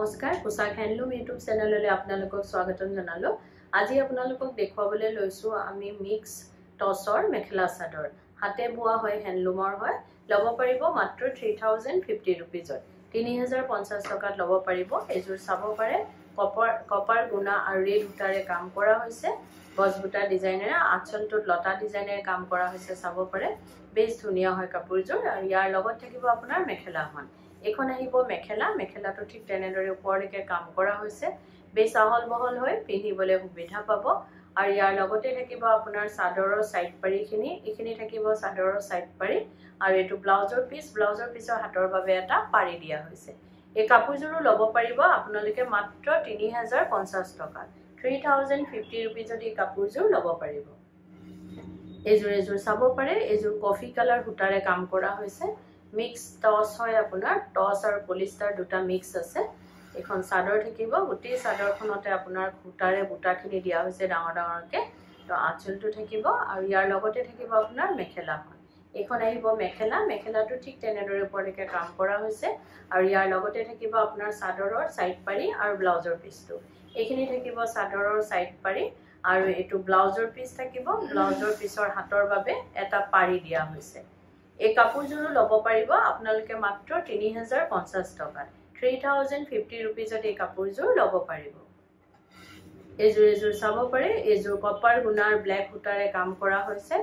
নমস্কাৰ পোশাক handloom YouTube চেনেললৈ আপোনালোকক স্বাগতম জনালো। আজি আপোনালোকক দেখুৱাবলৈ লৈছো আমি মিক্স টসৰ মেখেলা চাদৰ হাতে বোৱা হয় হ্যান্ডলুমৰ হয় লব পাৰিব মাত্ৰ 3050 रुपीजত 3050 টকাত লব পাৰিব। এজোৰ চাব পাৰে কপাৰ গুণা আৰু ৰেড সূতাৰে কাম কৰা হৈছে গছবুটা ডিজাইনেৰে আঁচলটোত লতা ডিজাইনেৰে কাম কৰা হৈছে চাব পাৰে বেছ ধুনীয়া হয় কাপোৰযোৰ আৰু ইয়াৰ লগত থাকিব আপোনাৰ মেখেলাখন। এখন আহিব মেখেলাটো ঠিক তেনেদৰে ওপৰলৈকে কাম কৰা হৈছে বেছ আহল বহল হৈ পিন্ধিবলৈ সুবিধা পাব আৰু ইয়াৰ লগতে থাকিব আপোনাৰ চাদৰৰ সাইড পাৰিখিনি এইখিনি থাকিব চাদৰৰ সাইড পাৰি আৰু এটো ব্লাউজৰ পিছৰ হাতৰ বাবে এটা পাৰি দিয়া হৈছে। এই কাপোৰযোৰো লব পাৰিব আপোনালোকে মাত্ৰ 3050 টকা 3050 रुपीजত এই কাপোৰযোৰ লব পাৰিব। এজোৰ চাব পাৰে এজোৰ কফি কালাৰ সূতাৰে কাম কৰা হৈছে মিক্স টস হয় আপোনাৰ টস আৰু পলিষ্টাৰ দুটা মিক্স আছে। এখন চাদৰ থাকিব গোটেই চাদৰখনতে আপোনাৰ সূতাৰে বুটাখিনি দিয়া হৈছে ডাঙৰকে তো আঁচলটো থাকিব আৰু ইয়াৰ লগতে থাকিব আপোনাৰ মেখেলাখন। এখন আহিব মেখেলাটো ঠিক তেনেদৰে ওপৰলৈকে কাম কৰা হৈছে আৰু ইয়াৰ লগতে থাকিব আপোনাৰ চাদৰৰ সাইড পাৰি আৰু ব্লাউজৰ পিছটো এইখিনি থাকিব চাদৰৰ সাইড পাৰি আৰু এটো ব্লাউজৰ পিছ থাকিব ব্লাউজৰ পিছৰ হাতৰ বাবে এটা পাৰি দিয়া হৈছে। এই কাপোৰযোৰো লব পাৰিব আপোনালোকে মাত্ৰ 3050 টকা 3050 रुपीजত এই কাপোৰযোৰ লব পাৰিব। এজোৰ চাব পাৰে এজোৰ কপাৰ গুণাৰ ব্ল্যাক সূতাৰে কাম কৰা হৈছে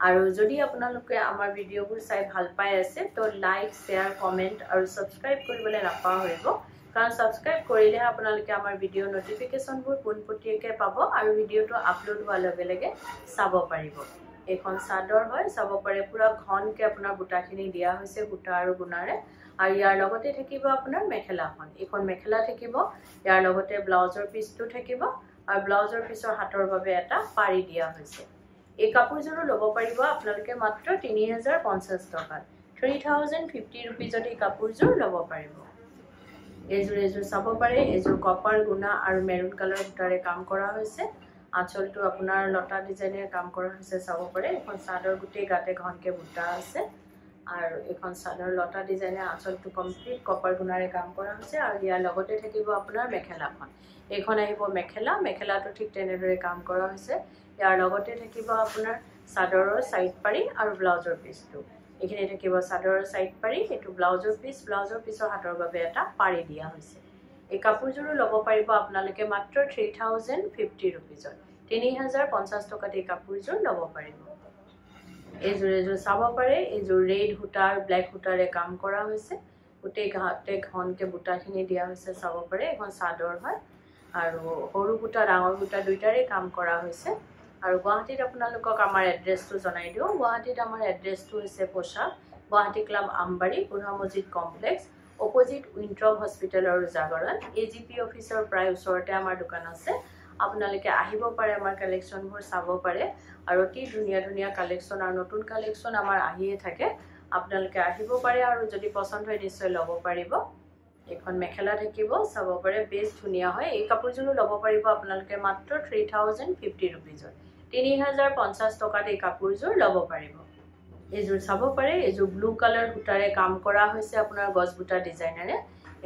আৰু যদি আপোনালোকে আমাৰ ভিডিঅ'বোৰ চাই ভাল পাই আছে তো লাইক শেয়াৰ কমেন্ট আৰু সাবস্ক্ৰাইব কৰিবলৈ নাপাহৰিব কাৰণ সাবস্ক্ৰাইব কৰিলে আপোনালোকে আমাৰ ভিডিঅ নটিফিকেশনবোৰ পোনপটীয়াকৈ পাব আৰু ভিডিঅ'টো আপলোড হোৱাৰ লগে লগে চাব পাৰিব। এখন চাদৰ হয় চাব পাৰে পুৰা ঘনকে আপোনাৰ বুটাখিনি দিয়া হৈছে বুটা আৰু গুণাৰে আৰু ইয়াৰ লগতে থাকিব আপোনাৰ মেখেলাখন। এখন মেখেলা থাকিব ইয়াৰ লগতে ব্লাউজৰ পিছটো থাকিব আৰু ব্লাউজৰ পিছৰ হাতৰ বাবে এটা পাৰি দিয়া হৈছে। এই কাপোৰযোৰো লব পাৰিব আপোনালোকে মাত্ৰ 3050 টকা 3050 रुपीजত এই কাপোৰযোৰ লব পাৰিব। এজোৰ চাব পাৰে এজোৰ কপাৰ গুণা আৰু মেৰুন কালাৰ সূতাৰে কাম কৰা হৈছে আঁচলটো আপোনাৰ লতা ডিজাইনেৰে কাম কৰা হৈছে চাব পাৰে। এখন চাদৰ গোটেই গাতে ঘনকে বুটা আছে আৰু এখন চাদৰ লতা ডিজাইনে আঁচলটো কমপ্লিট কপাৰ গুণাৰে কাম কৰা হৈছে আৰু ইয়াৰ লগতে থাকিব আপোনাৰ মেখেলাখন। এইখন আহিব মেখেলাটো ঠিক তেনেদৰে কাম কৰা হৈছে ইয়াৰ লগতে থাকিব আপোনাৰ চাদৰৰ সাইড পাৰি আৰু ব্লাউজৰ পিছটো এইখিনি থাকিব চাদৰৰ সাইড পাৰি এটো ব্লাউজৰ পিছৰ হাতৰ বাবে এটা পাৰি দিয়া হৈছে। এই কাপোৰযোৰো লব পাৰিব আপোনালোকে মাত্ৰ 3050 रुपीजত 3050 টকাত এই কাপোৰযোৰ লব পাৰিব। এজোৰ চাব পাৰে এজোৰ ৰেড সূতা আৰু ব্ল্যাক সূতাৰে কাম কৰা হৈছে গোটেই ঘাটে ঘনকে বুটাখিনি দিয়া হৈছে চাব পাৰে। এখন চাদৰ হয় আৰু সৰু বুটা ডাঙৰ বুটা দুইটাৰে কাম কৰা হৈছে আৰু গুৱাহাটীত আপোনালোকক আমাৰ এড্ৰেছটো জনাই দিও। গুৱাহাটীত আমাৰ এড্ৰেছটো হৈছে পোশাক গুৱাহাটী ক্লাব আমবাৰী বুঢ়া মছজিদ কমপ্লেক্স অপোজিট উইন্ট্ৰপ হস্পিটেল আৰু জাগৰণ এজিপি অফিচৰ প্ৰায় ওচৰতে আমাৰ দোকান আছে। আপোনালোকে আহিব পাৰে আমাৰ কালেকশনবোৰ চাব পাৰে আৰু অতি ধুনীয়া কালেকশন আৰু নতুন কালেকশন আমাৰ আহিয়ে থাকে আপোনালোকে আহিব পাৰে আৰু যদি পছন্দ হয় নিশ্চয় লব পাৰিব। এখন মেখেলা থাকিব চাব পাৰে বেছ ধুনীয়া হয় এই কাপোৰযোৰো লব পাৰিব আপোনালোকে মাত্ৰ 3050 रुपीजত 3050 টকাত এই কাপোৰযোৰ লব পাৰিব। এজোৰ চাব পাৰে এজোৰ ব্লু কালাৰ সূতাৰে কাম কৰা হৈছে আপোনাৰ গছবুটা ডিজাইনেৰে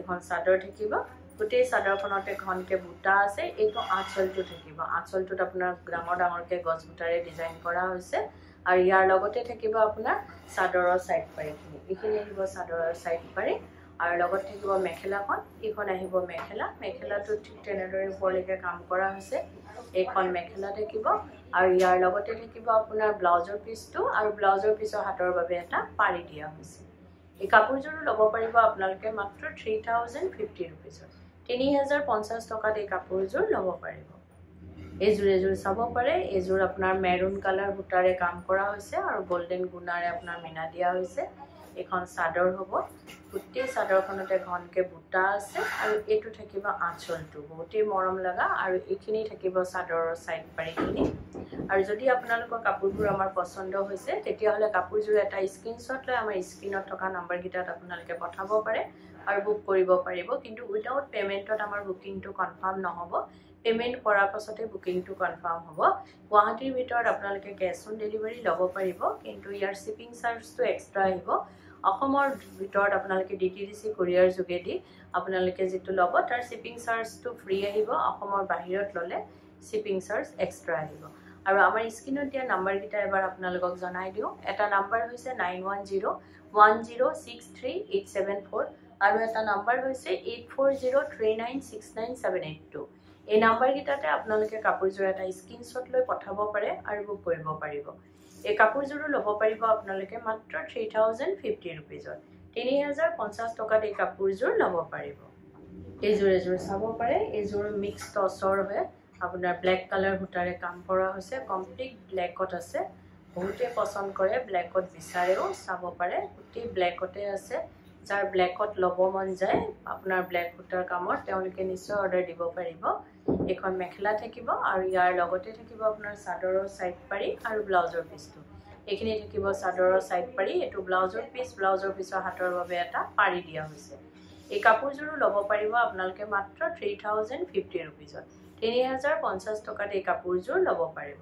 এখন চাদৰ থাকিব গোটেই চাদৰখনতে ঘনকে বুটা আছে এইটো আঁচলটো থাকিব আঁচলটোত আপোনাৰ ডাঙৰকে গছবুটাৰে ডিজাইন কৰা হৈছে আৰু ইয়াৰ লগতে থাকিব আপোনাৰ চাদৰৰ সাইড পাৰিখিনি এইখিনি আহিব চাদৰৰ সাইড পাৰি আৰু লগত থাকিব মেখেলাখন এইখন আহিব মেখেলাটো ঠিক তেনেদৰে ওপৰলৈকে কাম কৰা হৈছে এইখন মেখেলা থাকিব আৰু ইয়াৰ লগতে থাকিব আপোনাৰ ব্লাউজৰ পিছটো আৰু ব্লাউজৰ পিছৰ হাতৰ বাবে এটা পাৰি দিয়া হৈছে। এই কাপোৰযোৰো লব পাৰিব আপোনালোকে মাত্ৰ 3050 रुपीजত 3050 টকাত এই কাপোৰযোৰ লব পাৰিব। এজোৰ চাব পাৰে এজোৰ আপোনাৰ মেৰুন কালাৰ সূতাৰে কাম কৰা হৈছে আৰু গোল্ডেন গুণাৰে আপোনাৰ মিনা দিয়া হৈছে। এখন চাদৰ হ'ব গোটেই চাদৰখনতে ঘনকে বুটা আছে আৰু এইটো থাকিব আঁচলটো বহুতেই মৰম লগা আৰু এইখিনি থাকিব চাদৰৰ সাইড পাৰিখিনি আৰু যদি আপোনালোকৰ কাপোৰবোৰ আমাৰ পছন্দ হৈছে তেতিয়াহলে কাপোৰযোৰ এটা স্ক্ৰিনশ্বট লৈ আমাৰ স্ক্ৰিনত থকা নম্বৰ গিটাত আপোনালোকে পঠাব পাৰে আৰু বুক কৰিব পাৰিব কিন্তু উইদাউট পেমেন্টত আমাৰ বুকিংটো কনফাৰ্ম নহব পেমেন্ট কৰাৰ পাছতে বুকিংটো কনফাৰ্ম হ'ব। গুৱাহাটীৰ ভিতৰত আপোনালোকে কেশ অন ডেলিভাৰী লব পাৰিব কিন্তু ইয়াৰ শিপিং চাৰ্জটো এক্সট্ৰা আহিব অসমৰ ভিতৰত আপোনালোকে DTDC কোৰিয়াৰ যোগেদি আপোনালোকে যেটো লব তাৰ শিপিং চাৰ্জটো ফ্ৰী আহিব অসমৰ বাহিৰত ললে শিপিং চাৰ্জ এক্সট্ৰা আহিব আৰু আমাৰ স্ক্ৰিনত দিয়া নাম্বাৰ কিটা এবাৰ আপোনালোকক জনাই দিও এটা নাম্বাৰ হৈছে 9101063874 আৰু এটা নাম্বাৰ হৈছে 8403969782 এই নাম্বাৰ কিটাতে আপোনালোকে কাপোৰজোৰ এটা স্ক্ৰিনশ্বট লৈ পঠাব পাৰে আৰু বুক কৰিব পাৰিব এই কাপোৰজোৰ লব পাৰিব আপোনালোকে মাত্ৰ 3050 रुपीजত 3050 টকাত এই কাপোৰজোৰ লব পাৰিব এজোৰ চাব পাৰে এজোৰ মিক্স টসৰ হয় আপোনাৰ ব্ল্যাক কালাৰ হুটাৰে কাম কৰা হৈছে কমপ্লিট ব্ল্যাকত আছে বহুতে পছন্দ কৰে ব্ল্যাকত বিচাৰেও চাব পাৰে গুটি ব্ল্যাকতে আছে যাৰ ব্ল্যাকত লব মন যায় আপোনাৰ ব্ল্যাক হুটাৰ কামত তেওঁলোকে নিশ্চয় অৰ্ডাৰ দিব পাৰিব এখন মেখেলা থাকিব আৰু ইয়াৰ লগতে থাকিব আপোনাৰ চাদৰৰ সাইড পাৰি আৰু ব্লাউজৰ পিছটো এখিনি থাকিব চাদৰৰ সাইড পাৰি এটো ব্লাউজৰ পিছৰ হাতৰ বাবে এটা পাৰি দিয়া হৈছে এই কাপোৰজোৰ লব পাৰিব আপোনালোকে মাত্ৰ 3050 रुपीजত 3050 টকাত এই কাপোৰজোৰ লব পাৰিব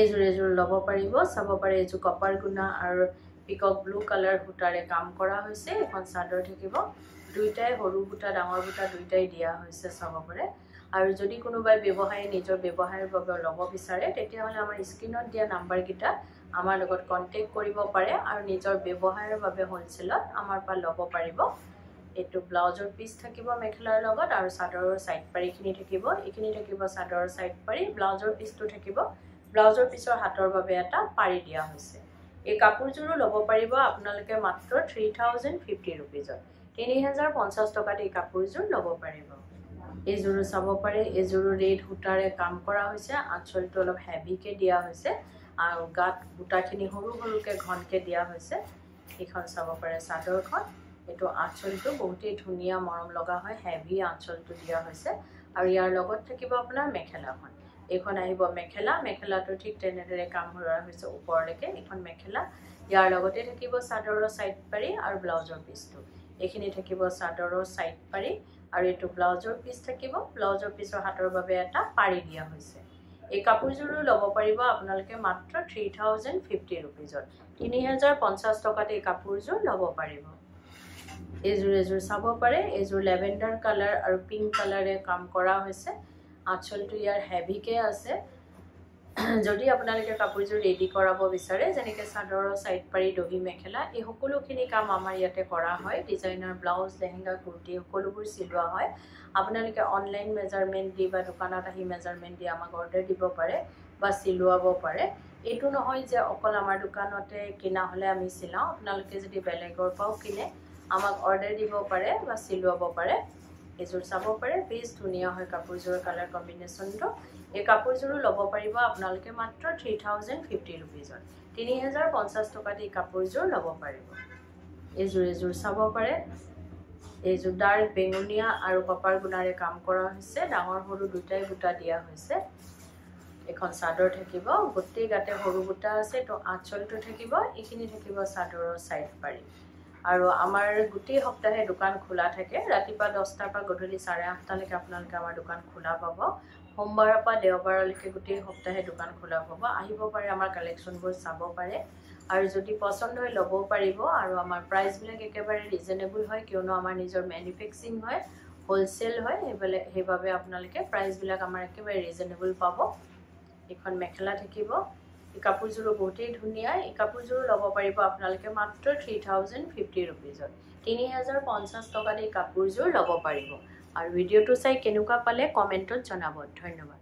এজোৰ লব পাৰিব চাব পাৰে এজো কপাৰ গুনা আৰু পিকক ব্লু কালাৰ হুটাৰে কাম কৰা হৈছে এখন চাদৰ থাকিব দুইটাই হৰু বুটা ডাঙৰ বুটা দুইটাই দিয়া হৈছে চাব পাৰে আৰু যদি কোনোবাই ব্যৱসায়ী নিজৰ ব্যৱসায়ৰ বাবে লব বিচাৰে তেতিয়া হলে আমাৰ স্ক্ৰিনত দিয়া নাম্বাৰ কিটা আমাৰ লগত কন্টাক্ট কৰিব পাৰে আৰু নিজৰ ব্যৱসায়ৰ বাবে হোলসেলত আমাৰ পৰা লব পাৰিব এটো ব্লাউজৰ পিস থাকিব মেখেলাৰ লগত আৰু চাদৰৰ সাইড পাৰিখিনি থাকিব এখিনি থাকিব চাদৰৰ সাইড পাৰি ব্লাউজৰ পিসটো থাকিব ব্লাউজৰ পিছৰ হাতৰ বাবে এটা পাৰি দিয়া হৈছে এই কাপোৰজোৰ লব পাৰিব আপোনালোকে মাত্ৰ 3050 रुपीजত 3050 টকাত এই কাপোৰজোৰ লব পাৰিব এজোৰ চাব পাৰে এজোৰ ৰেড হুটাৰে কাম কৰা হৈছে আঁচলটো অলপ হেভিকে দিয়া হৈছে আৰু গাত বুটাখিনি হৰুকে ঘনকে দিয়া হৈছে এখন চাব পাৰে চাদৰখন এটো আঁচলটো বহুতেই ধুনিয়া মৰম লগা হয় হেভি আঁচলটো দিয়া হৈছে আৰু ইয়াৰ লগত থাকিব আপোনাৰ মেখেলাখন এখন আহিব মেখেলাটো ঠিক তেনেদৰে কাম কৰা হৈছে ওপৰলৈকে এখন মেখেলা ইয়াৰ লগতে থাকিব চাদৰৰ সাইড পাৰি আৰু ব্লাউজৰ পিছটো এখিনি থাকিব চাদৰৰ সাইড পাৰি আৰু এটো ব্লাউজৰ পিস থাকিব ব্লাউজৰ পিছৰ হাতৰ বাবে এটা পাৰি দিয়া হৈছে এই কাপোৰজোৰ লব পাৰিব আপোনালোকে মাত্ৰ 3050 रुपीजত 3050 টকাত এই কাপোৰজোৰ লব পাৰিব এজোৰ চাব পাৰে এজোৰ লেভেন্ডাৰ কালাৰ আৰু পিংক কালাৰে কাম কৰা হৈছে আঁচলটো ইয়াৰ হেভিকে আছে যদি আপোনালোকে কাপোৰজোৰ ৰেডি কৰাব বিচাৰে যেনেকৈ চাদৰৰ সাইড পাৰি দহি মেখেলা এই সকলোখিনি কাম আমাৰ ইয়াতে কৰা হয় ডিজাইনাৰ ব্লাউজ লেহেঙ্গা কুৰ্তি সকলোবোৰ সিলোৱা হয় আপোনালোকে অনলাইন মেজাৰমেন্ট দি বা দোকানত আহি মেজাৰমেন্ট দি আমাক অৰ্ডাৰ দিব পাৰে বা সিলোৱাব পাৰে এটো নহয় যে অকল আমাৰ দোকানতে কিনা হলে আমি সিলাও আপোনালোকে যদি বেলেগৰ পাও কিনে আমাক অৰ্ডাৰ দিব পাৰে বা সিলোৱাব পাৰে এজোৰ চাব পাৰে বেছ ধুনিয়া হয় কাপোৰজোৰ কালাৰ কম্বিনেশনটো এই কাপোৰজোৰ লব পাৰিব আপোনালোকে মাত্ৰ 3050 रुपीजত 3050 টকাত এই কাপোৰজোৰ লব পাৰিব এজোৰ চাব পাৰে এজোৰ ডাৰ্ক বেঙুনিয়া আৰু কপাৰ গুণাৰে কাম কৰা হৈছে ডাঙৰ হৰু দুটাই বুটা দিয়া হৈছে এখন চাদৰ থাকিব গোটেই গাতে হৰু বুটা আছে তো আঁচলটো থাকিব এখিনি থাকিব চাদৰৰ সাইড পাৰি আৰু আমাৰ গুটি সপ্তাহে দোকান খোলা থাকে ৰাতিপুৱা 10টাৰ পৰা গধূলি 8:30 লৈকে আপোনালোকে আমাৰ দোকান খোলা পাব সোমবাৰৰ পৰা দেওবাৰলৈকে গুটি সপ্তাহে দোকান খোলা পাব আহিব পাৰে আমাৰ কালেকচনবোৰ চাব পাৰে আৰু যদি পছন্দ হয় লব পাৰিব আৰু আমাৰ প্ৰাইস বিলাক একেবাৰে ৰিজনেবল হয় কিয়নো আমাৰ নিজৰ ম্যানুফ্যাকচাৰিং হয় হোলসেল হয় হেবাবে আপোনালোকে প্ৰাইস বিলাক আমাৰ একেবাৰে ৰিজনেবল পাব এখন মেখেলা থাকিব এই কাপোৰজোৰ বহুতেই ধুনিয়া এই কাপোৰজোৰ লব পাৰিব আপোনালোকে মাত্ৰ 3050 रुपीजত 3050 টকাত এই কাপোৰজোৰ লব পাৰিব আৰু ভিডিওটো চাই কেনেকুৱা পালে কমেন্টত জনাব ধন্যবাদ